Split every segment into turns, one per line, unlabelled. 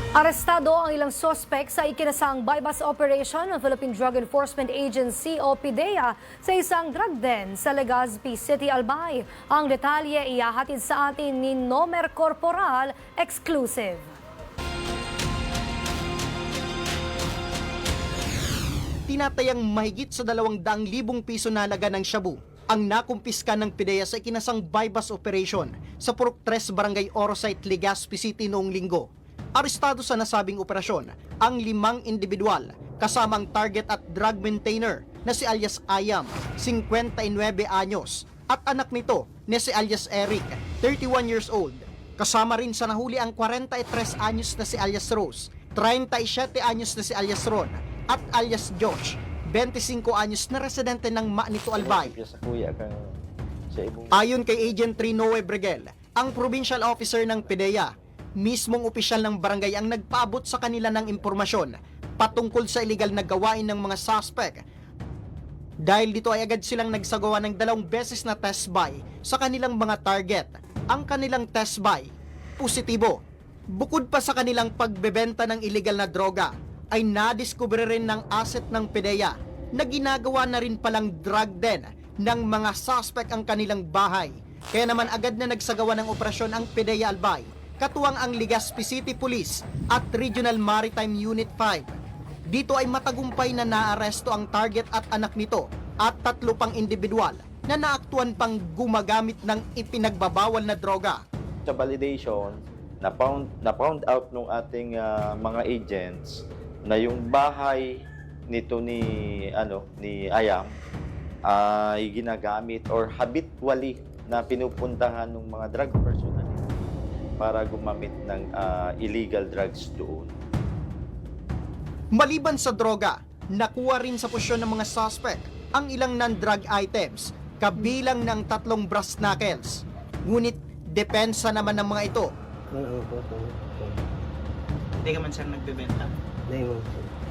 Arestado ang ilang sospek sa ikinasang bypass operation ng Philippine Drug Enforcement Agency o PDEA sa isang drug den sa Legazpi City, Albay. Ang detalye ihahatid sa atin ni Nomer Corporal Exclusive.
Tinatayang mahigit sa 200,000 piso na halaga ng shabu ang nakumpiska ng PDEA sa ikinasang bypass operation sa Purok 3 Barangay Orosite, Legazpi City noong linggo. Arestado sa nasabing operasyon ang 5 individual kasama ang target at drug maintainer na si alias Ayam, 59 anyos, at anak nito na si alias Eric, 31 years old. Kasama rin sa nahuli ang 43 anyos na si alias Rose, 37 anyos na si alias Ron, at alias Josh, 25 anyos na residente ng Manito, Albay. Ayon kay Agent Trinoe Bregel, ang provincial officer ng PDEA, mismong opisyal ng barangay ang nagpaabot sa kanila ng impormasyon patungkol sa illegal na gawain ng mga suspect. Dahil dito ay agad silang nagsagawa ng 2 beses na test buy sa kanilang mga target. Ang kanilang test buy, positibo. Bukod pa sa kanilang pagbebenta ng illegal na droga, ay nadiskubre rin ng asset ng PDEA na ginagawa na rin palang drug den ng mga suspect ang kanilang bahay. Kaya naman agad na nagsagawa ng operasyon ang PDEA Albay, katuwang ang Legazpi City Police at Regional Maritime Unit 5. Dito ay matagumpay na naaresto ang target at anak nito at 3 pang individual na naaktuhan pang gumagamit ng ipinagbabawal na droga.
Sa validation, na-found out nung ating mga agents na yung bahay nito ni Ayam ay ginagamit or habitually na pinupuntahan ng mga drug personnel para gumamit ng illegal drugs doon.
Maliban sa droga, nakuha rin sa posisyon ng mga suspect ang ilang non-drug items, kabilang ng 3 brass knuckles. Ngunit depensa naman ng mga ito.
Hindi ka man sir nagbebenta?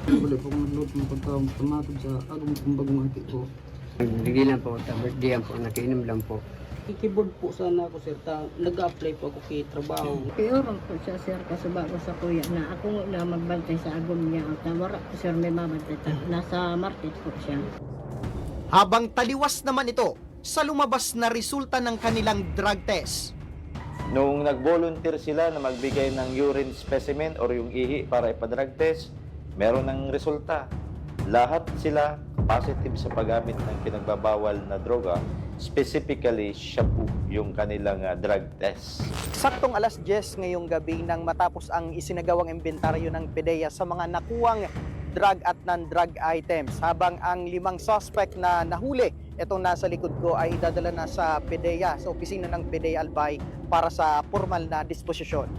Wala po kong nagluto ng pagkamatod sa agong kumbagong hati ko.
Nagbigay lang po, birthday po, nakiinom lang po.
Kikibord po sana ako sir, nag-apply po ako kay trabaho.
Iurong po siya sir kasaba ko sa kuya na ako na magbantay sa agom niya. Wala po sir may mabantay. Nasa market po siya.
Habang taliwas naman ito sa lumabas na resulta ng kanilang drug test.
Nung nag-volunteer sila na magbigay ng urine specimen or yung ihi para ipa-drug test, meron ng resulta. Lahat sila positive sa paggamit ng pinagbabawal na droga, specifically shabu yung kanilang drug test.
Saktong alas 10 ngayong gabi nang matapos ang isinagawang inventaryo ng PDEA sa mga nakuwang drug at non-drug items, habang ang 5 suspect na nahuli, itong nasa likod ko, ay idadala na sa PDEA, sa opisina ng PDEA Albay para sa formal na disposisyon.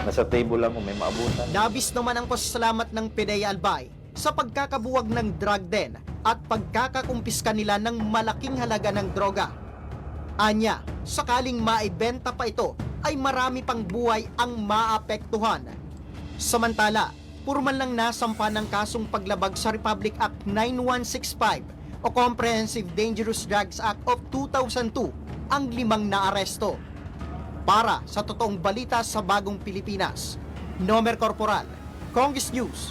Nasa table lang kung may maabutan.
Labis naman ang pasasalamat ng PDEA Albay sa pagkakabuwag ng drug den at pagkakakumpiska nila ng malaking halaga ng droga. Anya, sakaling maibenta pa ito, ay marami pang buhay ang maapektuhan. Samantala, purman lang nasampa ng kasong paglabag sa Republic Act 9165 o Comprehensive Dangerous Drugs Act of 2002 ang 5 naaresto. Para sa totoong balita sa Bagong Pilipinas, Nomer Corporal, Congress News.